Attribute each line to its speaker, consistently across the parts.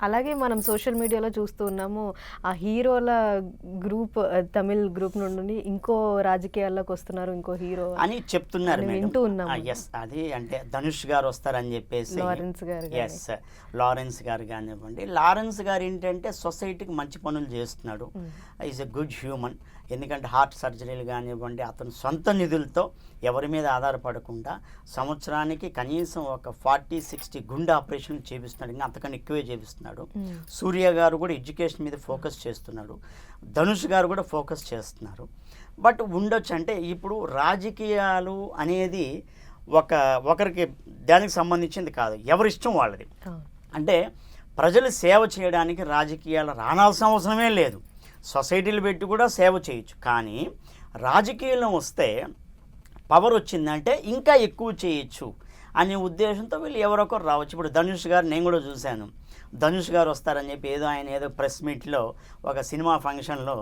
Speaker 1: అలాగే మనం సోషల్ మీడియాలో చూస్తూ ఉన్నాము. ఆ హీరోల గ్రూప్ తమిళ్ గ్రూప్ నుండి ఇంకో రాజకీయాల్లోకి వస్తున్నారు. ఇంకో హీరో
Speaker 2: అని చెప్తున్నారు
Speaker 1: అని
Speaker 2: మేడం.
Speaker 1: వింటూ ఉన్నాము.
Speaker 2: ఎస్, అది అంటే ధనుష్ గారు వస్తారని చెప్పేసి.
Speaker 1: లారెన్స్ గారు గాని.
Speaker 2: ఎస్, లారెన్స్ గారు కానివ్వండి. లారెన్స్ గారు ఏంటంటే సొసైటీకి మంచి పనులు చేస్తున్నాడు. Is a good human. ఎందుకంటే హార్ట్ సర్జరీలు కానివ్వండి, అతను సొంత నిధులతో ఎవరి మీద ఆధారపడకుండా సంవత్సరానికి కనీసం ఒక 40-60 గుండె ఆపరేషన్లు చేపిస్తున్నాడు. ఇంకా అంతకన్నా ఎక్కువే చేపిస్తున్నాడు. సూర్య గారు కూడా ఎడ్యుకేషన్ మీద ఫోకస్ చేస్తున్నాడు. ధనుష్ గారు కూడా ఫోకస్ చేస్తున్నారు. బట్ ఉండొచ్చు అంటే ఇప్పుడు రాజకీయాలు అనేది ఒకరికి దానికి సంబంధించింది కాదు, ఎవరిష్టం వాళ్ళది. అంటే ప్రజలు సేవ చేయడానికి రాజకీయాలు రానాల్సిన అవసరమే లేదు. సొసైటీలు పెట్టి కూడా సేవ చేయొచ్చు. కానీ రాజకీయాల్లో వస్తే పవర్ వచ్చిందంటే ఇంకా ఎక్కువ చేయొచ్చు అనే ఉద్దేశంతో వీళ్ళు ఎవరొకరు రావచ్చు. ఇప్పుడు ధనుష్ గారు నేను కూడా చూశాను. ధనుష్ గారు వస్తారని చెప్పి ఆయన ప్రెస్ మీట్లో ఒక సినిమా ఫంక్షన్లో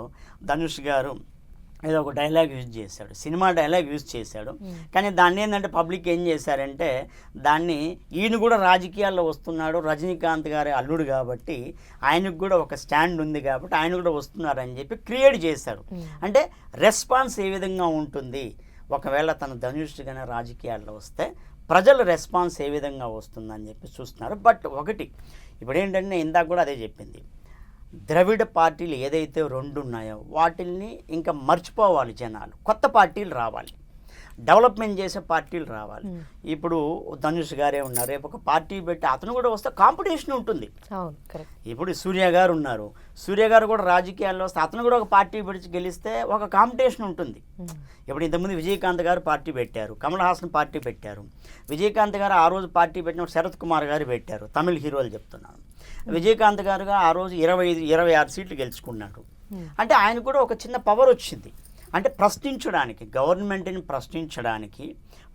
Speaker 2: ధనుష్ గారు ఏదో ఒక డైలాగ్ యూజ్ చేశాడు, సినిమా డైలాగ్ యూజ్ చేశాడు. కానీ దాన్ని ఏంటంటే పబ్లిక్ ఏం చేశారంటే దాన్ని ఈయన కూడా రాజకీయాల్లో వస్తున్నాడు, రజనీకాంత్ గారి అల్లుడు కాబట్టి ఆయనకు కూడా ఒక స్టాండ్ ఉంది కాబట్టి ఆయన కూడా వస్తున్నారని చెప్పి క్రియేట్ చేశారు. అంటే రెస్పాన్స్ ఏ విధంగా ఉంటుంది, ఒకవేళ తన ధనుష్ గానే రాజకీయాల్లో వస్తే ప్రజల రెస్పాన్స్ ఏ విధంగా వస్తుందని చెప్పి చూస్తున్నారు. బట్ ఒకటి ఇప్పుడు ఏంటంటే ఇందాక కూడా అదే చెప్పింది, ద్రవిడ పార్టీలు ఏదైతే 2 ఉన్నాయో వాటిల్ని ఇంకా మర్చిపోవాలి జనాలు. కొత్త పార్టీలు రావాలి, డెవలప్మెంట్ చేసే పార్టీలు రావాలి. ఇప్పుడు ధనుష్ గారే ఉన్నారు, రేపు ఒక పార్టీ పెట్టి అతను కూడా వస్తే కాంపిటీషన్ ఉంటుంది. ఇప్పుడు సూర్య గారు ఉన్నారు, సూర్య గారు కూడా రాజకీయాల్లో వస్తే అతను కూడా ఒక పార్టీ పెట్టి గెలిస్తే ఒక కాంపిటీషన్ ఉంటుంది. ఇప్పుడు ఇంతకుముందు విజయకాంత్ గారు పార్టీ పెట్టారు, కమల్ హాసన్ పార్టీ పెట్టారు. విజయకాంత్ గారు ఆ రోజు పార్టీ పెట్టినప్పుడు శరత్ కుమార్ గారు పెట్టారు, తమిళ హీరోలు చెప్తున్నాను. విజయకాంత్ గారుగా ఆ రోజు 26 సీట్లు గెలుచుకున్నాడు. అంటే ఆయన కూడా ఒక చిన్న పవర్ వచ్చింది. అంటే ప్రశ్నించడానికి, గవర్నమెంట్ని ప్రశ్నించడానికి,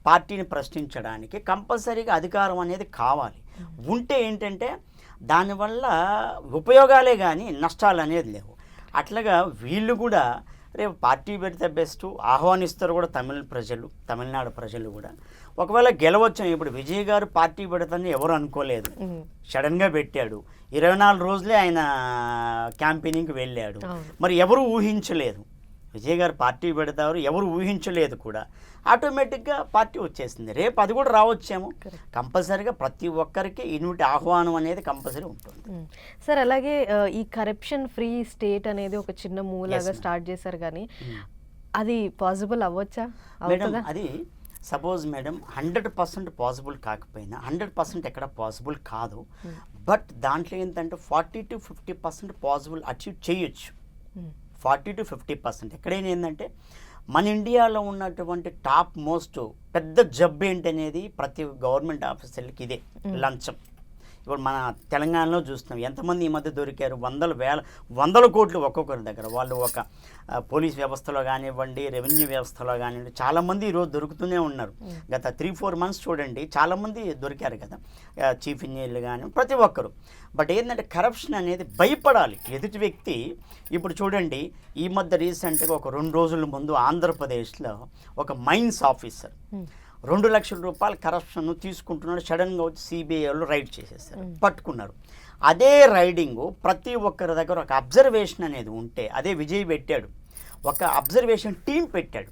Speaker 2: పార్టీని ప్రశ్నించడానికి కంపల్సరీగా అధికారం అనేది కావాలి. ఉంటే ఏంటంటే దానివల్ల ఉపయోగాలే కానీ నష్టాలు అనేది లేవు. అట్లాగా వీళ్ళు కూడా రేపు పార్టీ పెడితే బెస్ట్ ఆహ్వానిస్తారు కూడా తమిళనాడు ప్రజలు కూడా. ఒకవేళ గెలవచ్చు. ఇప్పుడు విజయ్ గారు పార్టీ పెడతానని ఎవరు అనుకోలేదు, సడన్గా పెట్టాడు. 24 రోజులే ఆయన క్యాంపెయినింగ్కి వెళ్ళాడు. మరి ఎవరు ఊహించలేదు విజయ్ గారు పార్టీ పెడతారు, ఎవరు ఊహించలేదు కూడా. ఆటోమేటిక్గా పార్టీ వచ్చేసింది. రేపు అది కూడా రావచ్చేమో. కంపల్సరీగా ప్రతి ఒక్కరికి ఇన్విటి ఆహ్వానం అనేది కంపల్సరీ ఉంటుంది.
Speaker 1: సార్ అలాగే ఈ కరప్షన్ ఫ్రీ స్టేట్ అనేది ఒక చిన్న మూలాగా స్టార్ట్ చేశారు, కానీ అది పాసిబుల్ అవ్వచ్చా?
Speaker 2: మేడం అది సపోజ్ మేడం 100% పాసిబుల్ కాకపోయినా 100% ఎక్కడ పాసిబుల్ కాదు. బట్ దాంట్లో ఏంటంటే 40-50% పాసిబుల్ అచీవ్ చేయొచ్చు. 40-50%. ఎక్కడైనా ఏంటంటే మన ఇండియాలో ఉన్నటువంటి టాప్ మోస్ట్ పెద్ద జబ్బు ఏంటనేది ప్రతి గవర్నమెంట్ ఆఫీసర్లకి ఇదే, లంచం. ఇప్పుడు మన తెలంగాణలో చూస్తున్నాం ఎంతమంది ఈ మధ్య దొరికారు, వందల కోట్లు ఒక్కొక్కరి దగ్గర. వాళ్ళు ఒక పోలీస్ వ్యవస్థలో కానివ్వండి, రెవెన్యూ వ్యవస్థలో కానివ్వండి, చాలామంది ఈరోజు దొరుకుతూనే ఉన్నారు. గత 3-4 మంత్స్ చూడండి చాలామంది దొరికారు కదా, చీఫ్ ఇంజనీర్లు కానీ ప్రతి ఒక్కరు. బట్ ఏంటంటే కరప్షన్ అనేది భయపడాలి ఎదుటి వ్యక్తి. ఇప్పుడు చూడండి ఈ మధ్య రీసెంట్గా ఒక 2 రోజుల ముందు ఆంధ్రప్రదేశ్లో ఒక మైన్స్ ఆఫీసర్ 2 లక్షల రూపాయలు కరప్షన్ తీసుకుంటున్నాడు. సడన్గా వచ్చి సిబిఐ వాళ్ళు రైడ్ చేసేసారు, పట్టుకున్నారు. అదే రైడింగ్ ప్రతి ఒక్కరి దగ్గర ఒక అబ్జర్వేషన్ అనేది ఉంటే, అదే విజయ్ పెట్టాడు, ఒక అబ్జర్వేషన్ టీం పెట్టాడు.